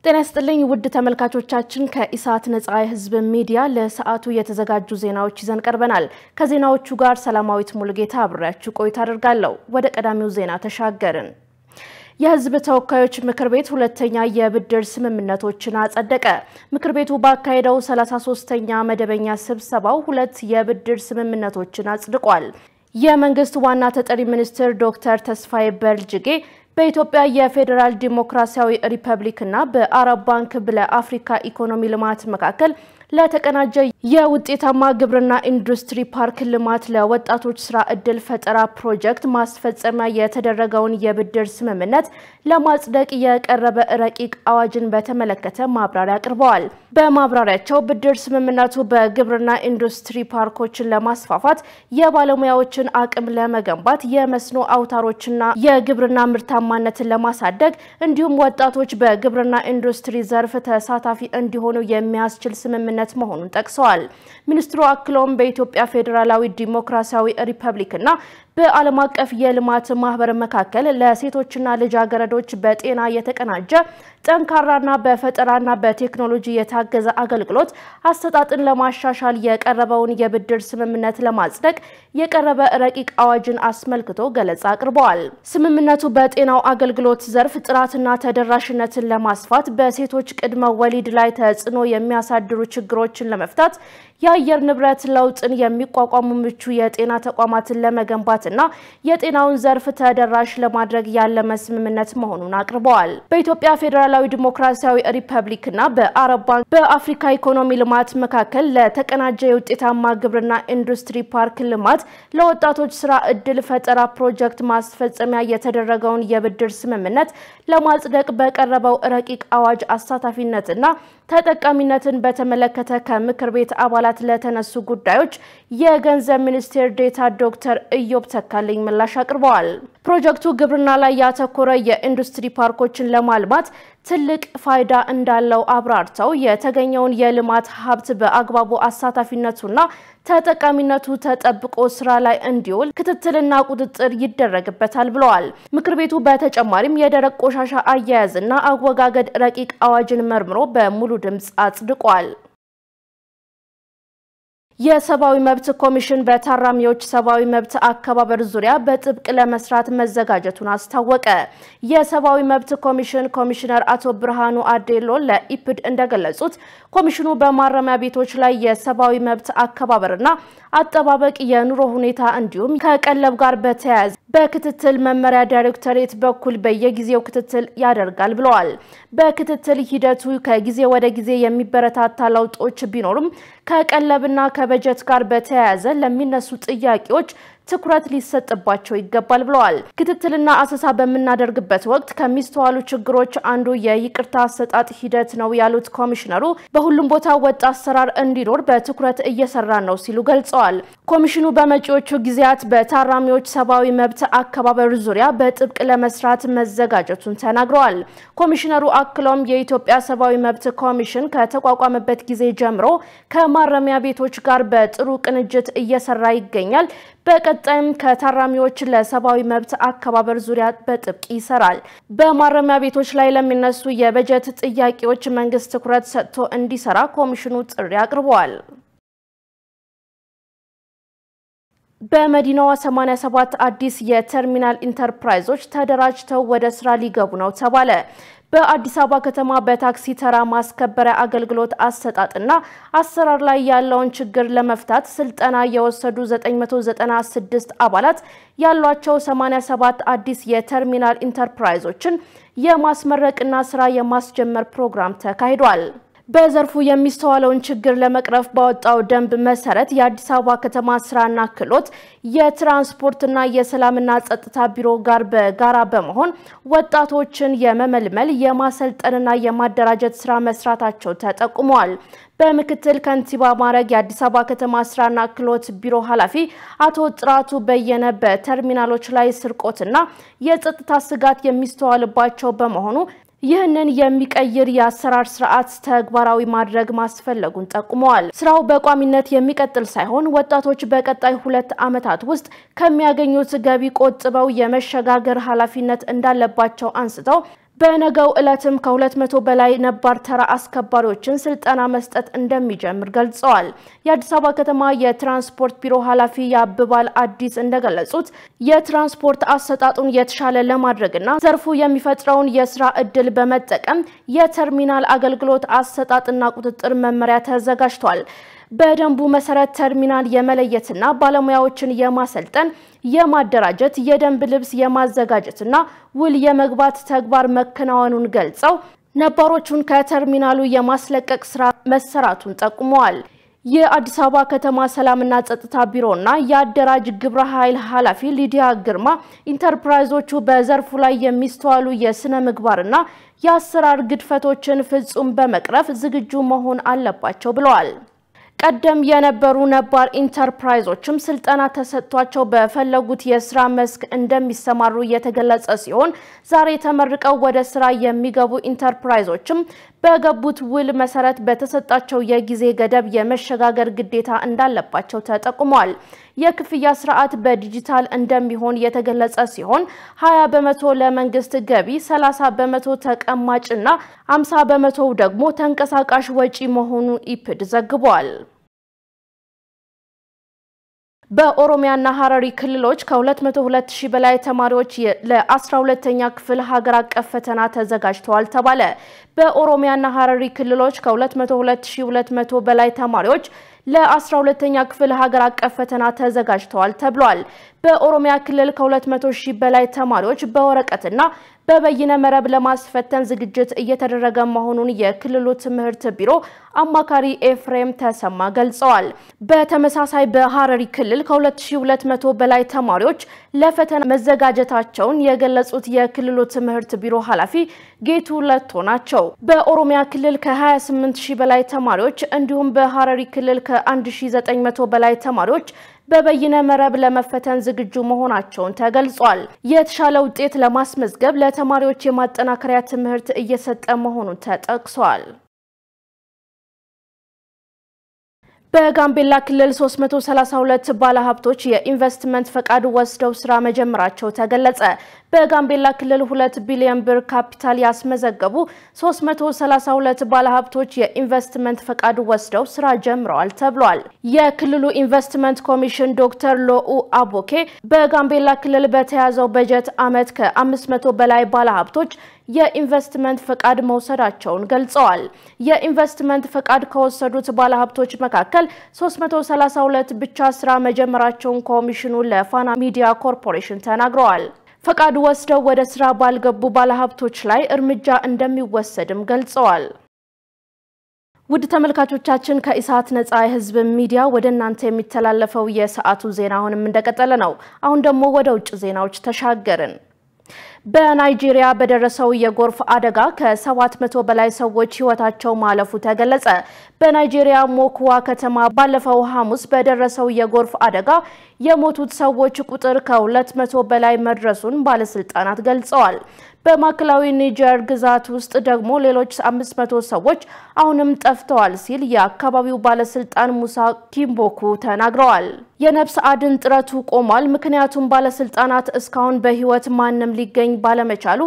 ጤና ይስጥልኝ ውድ ተመልካቾቻችን ከኢሳት ነጻ የህዝብ ሚዲያ ለሰዓቱ የተዘጋጁ ዜናዎች ይዘን ቀርበናል። ከዜናዎቹ ጋር ሰላማዊት ሙልጌታ አብራችሁ ቆይታ አደርጋለሁ። ወደ ቀዳሚው ዜና ተሻገርን። የህዝብ ተወካዮች ምክር ቤት ሁለተኛ የብድር ስምምነቶችን አጸደቀ። ምክር ቤቱ ባካሄደው 33ኛ መደበኛ ስብሰባው ሁለት የብድር ስምምነቶችን አጽድቋል። የመንግስት ዋና ተጠሪ ሚኒስትር ዶክተር ተስፋዬ በልጅጌ በኢትዮጵያ የፌደራል ዲሞክራሲያዊ ሪፐብሊክና በአረብ ባንክ ለአፍሪካ ኢኮኖሚ ልማት መካከል ለተቀናጀ የውጤታማ ግብርና ኢንዱስትሪ ፓርክ ልማት ለወጣቶች ስራ እድል ፈጠራ ፕሮጀክት ማስፈጸሚያ የተደረገውን የብድር ስምምነት ለማጽደቅ የቀረበ ረቂቅ አዋጅን በተመለከተ ማብራሪያ አቅርበዋል። በማብራሪያቸው ብድር ስምምነቱ በግብርና ኢንዱስትሪ ፓርኮችን ለማስፋፋት የባለሙያዎችን አቅም ለመገንባት የመስኖ አውታሮችና የግብርና ምርታማነትን ለማሳደግ እንዲሁም ወጣቶች በግብርና ኢንዱስትሪ ዘርፍ ተሳታፊ እንዲሆኑ የሚያስችል ስምምነት መሆኑን ጠቅሰዋል። ሚኒስትሩ አክሎም በኢትዮጵያ ፌደራላዊ ዲሞክራሲያዊ ሪፐብሊክና በዓለም አቀፍ የልማት ማህበር መካከል ለሴቶችና ልጃገረዶች በጤና የተቀናጀ ጠንካራና በፈጠራና በቴክኖሎጂ የታገዘ አገልግሎት አሰጣጥን ለማሻሻል የቀረበውን የብድር ስምምነት ለማጽደቅ የቀረበ ረቂቅ አዋጅን አስመልክቶ ገለጻ አቅርበዋል። ስምምነቱ በጤናው አገልግሎት ዘርፍ ጥራትና ተደራሽነትን ለማስፋት በሴቶች ቅድመ ወሊድ ላይ ተጽዕኖ የሚያሳድሩ ችግሮችን ለመፍታት የአየር ንብረት ለውጥን የሚቋቋሙ ምቹ የጤና ተቋማትን ለመገንባትና የጤናውን ዘርፍ ተደራሽ ለማድረግ ያለመ ስምምነት መሆኑን አቅርበዋል። በኢትዮጵያ ፌደራላዊ ዲሞክራሲያዊ ሪፐብሊክና በአረብ ባንክ በአፍሪካ ኢኮኖሚ ልማት መካከል ለተቀናጀ የውጤታማ ግብርና ኢንዱስትሪ ፓርክ ልማት ለወጣቶች ስራ እድል ፈጠራ ፕሮጀክት ማስፈጸሚያ የተደረገውን የብድር ስምምነት ለማጽደቅ በቀረበው ረቂቅ አዋጅ አሳታፊነትና ተጠቃሚነትን በተመለከተ ከምክር ቤት አባላት ለተነሱ ጉዳዮች የገንዘብ ሚኒስቴር ዴታ ዶክተር ኢዮብ ተካልኝ ምላሽ አቅርበዋል። ፕሮጀክቱ ግብርና ላይ ያተኮረ የኢንዱስትሪ ፓርኮችን ለማልማት ትልቅ ፋይዳ እንዳለው አብራርተው የተገኘውን የልማት ሀብት በአግባቡ አሳታፊነቱና ተጠቃሚነቱ ተጠብቆ ስራ ላይ እንዲውል ክትትልና ቁጥጥር ይደረግበታል ብለዋል። ምክር ቤቱ በተጨማሪም የደረቅ ቆሻሻ አያያዝና አወጋገድ ረቂቅ አዋጅን መርምሮ በሙሉ ድምጽ አጽድቋል። የሰብአዊ መብት ኮሚሽን በታራሚዎች ሰብአዊ መብት አከባበር ዙሪያ በጥብቅ ለመስራት መዘጋጀቱን አስታወቀ። የሰብአዊ መብት ኮሚሽን ኮሚሽነር አቶ ብርሃኑ አዴሎ ለኢፕድ እንደገለጹት ኮሚሽኑ በማረሚያ ቤቶች ላይ የሰብአዊ መብት አከባበርና አጠባበቅ የኑሮ ሁኔታ እንዲሁም ከቀለብ ጋር በተያያዘ በክትትል መመሪያ ዳይሬክተሬት በኩል በየጊዜው ክትትል ያደርጋል ብለዋል። በክትትል ሂደቱ ከጊዜ ወደ ጊዜ የሚበረታታ ለውጦች ቢኖርም ከቀለብና ከበጀት ጋር በተያያዘ ለሚነሱ ጥያቄዎች ትኩረት ሊሰጥባቸው ይገባል ብለዋል። ክትትልና አሰሳ በመናደርግበት ወቅት ከሚስተዋሉ ችግሮች አንዱ የይቅርታ አሰጣጥ ሂደት ነው ያሉት ኮሚሽነሩ በሁሉም ቦታ ወጥ አሰራር እንዲኖር በትኩረት እየሰራ ነው ሲሉ ገልጸዋል። ኮሚሽኑ በመጪዎቹ ጊዜያት በታራሚዎች ሰብአዊ መብት አከባበር ዙሪያ በጥብቅ ለመስራት መዘጋጀቱን ተናግረዋል። ኮሚሽነሩ አክሎም የኢትዮጵያ ሰብአዊ መብት ኮሚሽን ከተቋቋመበት ጊዜ ጀምሮ ከማረሚያ ቤቶች ጋር በጥሩ ቅንጅት እየሰራ ይገኛል። በቀጣይም ከታራሚዎች ለሰብአዊ መብት አከባበር ዙሪያ በጥብቅ ይሰራል። በማረሚያ ቤቶች ላይ ለሚነሱ የበጀት ጥያቄዎች መንግስት ትኩረት ሰጥቶ እንዲሰራ ኮሚሽኑ ጥሪ አቅርበዋል። በመዲናዋ 87 አዲስ የተርሚናል ኢንተርፕራይዞች ተደራጅተው ወደ ስራ ሊገቡ ነው ተባለ። በአዲስ አበባ ከተማ በታክሲ ተራ ማስከበሪያ አገልግሎት አሰጣጥና አሰራር ላይ ያለውን ችግር ለመፍታት ስልጠና የወሰዱ 996 አባላት ያሏቸው 87 አዲስ የተርሚናል ኢንተርፕራይዞችን የማስመረቅና ስራ የማስጀመር ፕሮግራም ተካሂዷል። በዘርፉ የሚስተዋለውን ችግር ለመቅረፍ ባወጣው ደንብ መሰረት የአዲስ አበባ ከተማ ስራና ክህሎት የትራንስፖርትና የሰላምና ጸጥታ ቢሮ ጋር በጋራ በመሆን ወጣቶችን የመመልመል የማሰልጠንና የማደራጀት ስራ መስራታቸው ተጠቁመዋል። በምክትል ከንቲባ ማረግ የአዲስ አበባ ከተማ ስራና ክህሎት ቢሮ ኃላፊ አቶ ጥራቱ በየነ በተርሚናሎች ላይ ስርቆትና የጸጥታ ስጋት የሚስተዋልባቸው በመሆኑ ይህንን የሚቀይር የአሰራር ስርዓት ተግባራዊ ማድረግ ማስፈለጉን ጠቁመዋል። ስራው በቋሚነት የሚቀጥል ሳይሆን ወጣቶች በቀጣይ 2 ዓመታት ውስጥ ከሚያገኙት ገቢ ቆጥበው የመሸጋገር ኃላፊነት እንዳለባቸው አንስተው በነገው ዕለትም ከ200 በላይ ነባር ተራ አስከባሪዎችን ስልጠና መስጠት እንደሚጀምር ገልጸዋል። የአዲስ አበባ ከተማ የትራንስፖርት ቢሮ ኃላፊ ያብባል አዲስ እንደገለጹት የትራንስፖርት አሰጣጡን የተሻለ ለማድረግና ዘርፉ የሚፈጥረውን የስራ ዕድል በመጠቀም የተርሚናል አገልግሎት አሰጣጥና ቁጥጥር መመሪያ ተዘጋጅቷል። በደንቡ መሰረት ተርሚናል የመለየትና ባለሙያዎችን የማሰልጠን የማደራጀት የደንብ ልብስ የማዘጋጀትና ውል የመግባት ተግባር መከናወኑን ገልጸው ነባሮቹን ከተርሚናሉ የማስለቀቅ ስራ መሰራቱን ጠቁመዋል። የአዲስ አበባ ከተማ ሰላምና ጸጥታ ቢሮና የአደራጅ ግብረ ኃይል ኃላፊ ሊዲያ ግርማ ኢንተርፕራይዞቹ በዘርፉ ላይ የሚስተዋሉ የስነ ምግባርና የአሰራር ግድፈቶችን ፍጹም በመቅረፍ ዝግጁ መሆን አለባቸው ብለዋል። ቀደም የነበሩ ነባር ኢንተርፕራይዞችም ስልጠና ተሰጥቷቸው በፈለጉት የስራ መስክ እንደሚሰማሩ የተገለጸ ሲሆን ዛሬ ተመርቀው ወደ ስራ የሚገቡ ኢንተርፕራይዞችም በገቡት ውል መሰረት በተሰጣቸው የጊዜ ገደብ የመሸጋገር ግዴታ እንዳለባቸው ተጠቁሟል። የክፍያ ስርዓት በዲጂታል እንደሚሆን የተገለጸ ሲሆን 20 በመቶ ለመንግስት ገቢ፣ 30 በመቶ ተቀማጭና 50 በመቶ ደግሞ ተንቀሳቃሽ ወጪ መሆኑን ኢፕድ ዘግቧል። በኦሮሚያና ሐረሪ ክልሎች ከ202,000 በላይ ተማሪዎች ለ12ኛ ክፍል ሀገር አቀፍ ፈተና ተዘጋጅተዋል ተባለ። በኦሮሚያና ሐረሪ ክልሎች ከ202,200 በላይ ተማሪዎች ለ12ኛ ክፍል ሀገር አቀፍ ፈተና ተዘጋጅተዋል ተብሏል። በኦሮሚያ ክልል ከ200,000 በላይ ተማሪዎች በወረቀትና በበይነ መረብ ለማስፈተን ዝግጅት እየተደረገ መሆኑን የክልሉ ትምህርት ቢሮ አማካሪ ኤፍሬም ተሰማ ገልጸዋል። በተመሳሳይ በሐረሪ ክልል ከ2,200 በላይ ተማሪዎች ለፈተና መዘጋጀታቸውን የገለጹት የክልሉ ትምህርት ቢሮ ኃላፊ ጌቱ ለቶ ናቸው። በኦሮሚያ ክልል ከ28,000 በላይ ተማሪዎች እንዲሁም በሐረሪ ክልል ከ1,900 በላይ ተማሪዎች በበይነ መረብ ለመፈተን ዝግጁ መሆናቸውን ተገልጿል። የተሻለ ውጤት ለማስመዝገብ ለተማሪዎች የማጠናከሪያ ትምህርት እየሰጠ መሆኑን ተጠቅሷል። በጋምቤላ ክልል 332 ባለሀብቶች የኢንቨስትመንት ፈቃድ ወስደው ስራ መጀመራቸው ተገለጸ። በጋምቤላ ክልል 2 ቢሊዮን ብር ካፒታል ያስመዘገቡ 332 ባለሀብቶች የኢንቨስትመንት ፈቃድ ወስደው ስራ ጀምረዋል ተብሏል። የክልሉ ኢንቨስትመንት ኮሚሽን ዶክተር ሎኡ አቦኬ በጋምቤላ ክልል በተያዘው በጀት ዓመት ከ500 በላይ ባለሀብቶች የኢንቨስትመንት ፈቃድ መውሰዳቸውን ገልጸዋል። የኢንቨስትመንት ፈቃድ ከወሰዱት ባለሀብቶች መካከል 332 ብቻ ስራ መጀመራቸውን ኮሚሽኑ ለፋና ሚዲያ ኮርፖሬሽን ተናግረዋል። ፈቃድ ወስደው ወደ ስራ ባልገቡ ባለሀብቶች ላይ እርምጃ እንደሚወሰድም ገልጸዋል። ውድ ተመልካቾቻችን ከኢሳት ነጻ የህዝብ ሚዲያ ወደ እናንተ የሚተላለፈው የሰዓቱ ዜና አሁንም እንደቀጠለ ነው። አሁን ደግሞ ወደ ውጭ ዜናዎች ተሻገርን። በናይጄሪያ በደረሰው የጎርፍ አደጋ ከ700 በላይ ሰዎች ህይወታቸው ማለፉ ተገለጸ። በናይጄሪያ ሞኩዋ ከተማ ባለፈው ሐሙስ በደረሰው የጎርፍ አደጋ የሞቱት ሰዎች ቁጥር ከ200 በላይ መድረሱን ባለስልጣናት ገልጸዋል። በማዕከላዊ ኒጀር ግዛት ውስጥ ደግሞ ሌሎች 500 ሰዎች አሁንም ጠፍተዋል ሲል የአካባቢው ባለስልጣን ሙሳ ኪምቦኩ ተናግረዋል። የነፍስ አድን ጥረቱ ቆሟል፣ ምክንያቱም ባለስልጣናት እስካሁን በህይወት ማንም ሊገኝ ባለመቻሉ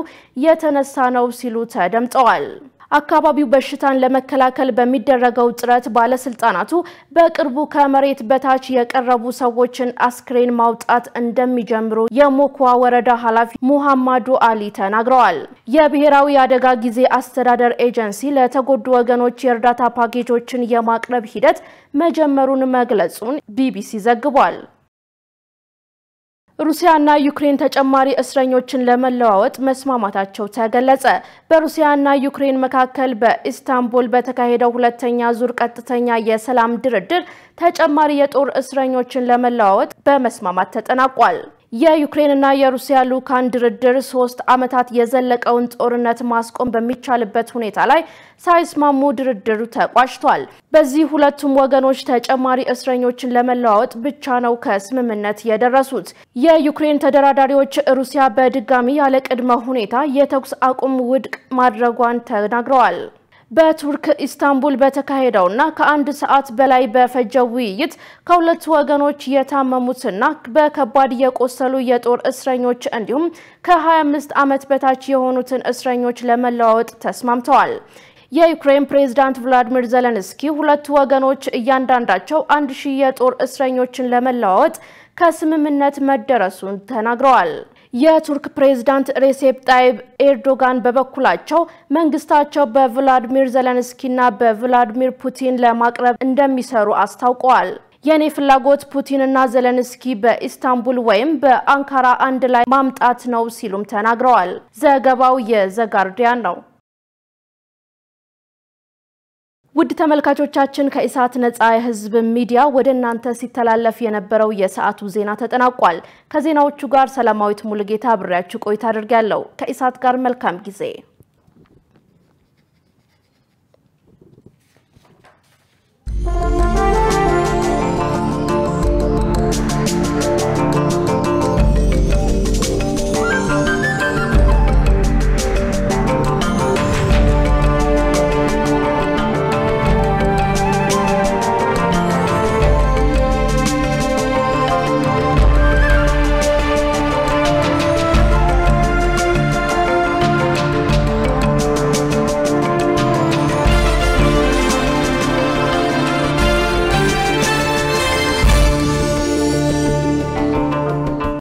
የተነሳ ነው ሲሉ ተደምጠዋል። አካባቢው በሽታን ለመከላከል በሚደረገው ጥረት ባለስልጣናቱ በቅርቡ ከመሬት በታች የቀረቡ ሰዎችን አስክሬን ማውጣት እንደሚጀምሩ የሞኩዋ ወረዳ ኃላፊ ሙሐመዱ አሊ ተናግረዋል። የብሔራዊ አደጋ ጊዜ አስተዳደር ኤጀንሲ ለተጎዱ ወገኖች የእርዳታ ፓኬጆችን የማቅረብ ሂደት መጀመሩን መግለጹን ቢቢሲ ዘግቧል። ሩሲያና ዩክሬን ተጨማሪ እስረኞችን ለመለዋወጥ መስማማታቸው ተገለጸ። በሩሲያና ዩክሬን መካከል በኢስታንቡል በተካሄደው ሁለተኛ ዙር ቀጥተኛ የሰላም ድርድር ተጨማሪ የጦር እስረኞችን ለመለዋወጥ በመስማማት ተጠናቋል። የዩክሬንና የሩሲያ ልኡካን ድርድር 3 ዓመታት የዘለቀውን ጦርነት ማስቆም በሚቻልበት ሁኔታ ላይ ሳይስማሙ ድርድሩ ተቋጭቷል። በዚህ ሁለቱም ወገኖች ተጨማሪ እስረኞችን ለመለዋወጥ ብቻ ነው ከስምምነት የደረሱት። የዩክሬን ተደራዳሪዎች ሩሲያ በድጋሚ ያለ ቅድመ ሁኔታ የተኩስ አቁም ውድቅ ማድረጓን ተናግረዋል። በቱርክ ኢስታንቡል በተካሄደውና ከአንድ ሰዓት በላይ በፈጀው ውይይት ከሁለት ወገኖች የታመሙትና በከባድ የቆሰሉ የጦር እስረኞች እንዲሁም ከ25 ዓመት በታች የሆኑትን እስረኞች ለመለዋወጥ ተስማምተዋል። የዩክሬን ፕሬዝዳንት ቭላድሚር ዘለንስኪ ሁለቱ ወገኖች እያንዳንዳቸው 1000 የጦር እስረኞችን ለመለዋወጥ ከስምምነት መደረሱን ተናግረዋል። የቱርክ ፕሬዝዳንት ሬሴፕ ጣይብ ኤርዶጋን በበኩላቸው መንግስታቸው በቭላድሚር ዘለንስኪና በቭላድሚር ፑቲን ለማቅረብ እንደሚሰሩ አስታውቀዋል። የኔ ፍላጎት ፑቲንና ዘለንስኪ በኢስታንቡል ወይም በአንካራ አንድ ላይ ማምጣት ነው ሲሉም ተናግረዋል። ዘገባው የዘ ጋርዲያን ነው። ውድ ተመልካቾቻችን ከኢሳት ነጻ የህዝብ ሚዲያ ወደ እናንተ ሲተላለፍ የነበረው የሰዓቱ ዜና ተጠናቋል። ከዜናዎቹ ጋር ሰላማዊት ሙሉጌታ አብሬያችሁ ቆይታ አድርጋለሁ። ከኢሳት ጋር መልካም ጊዜ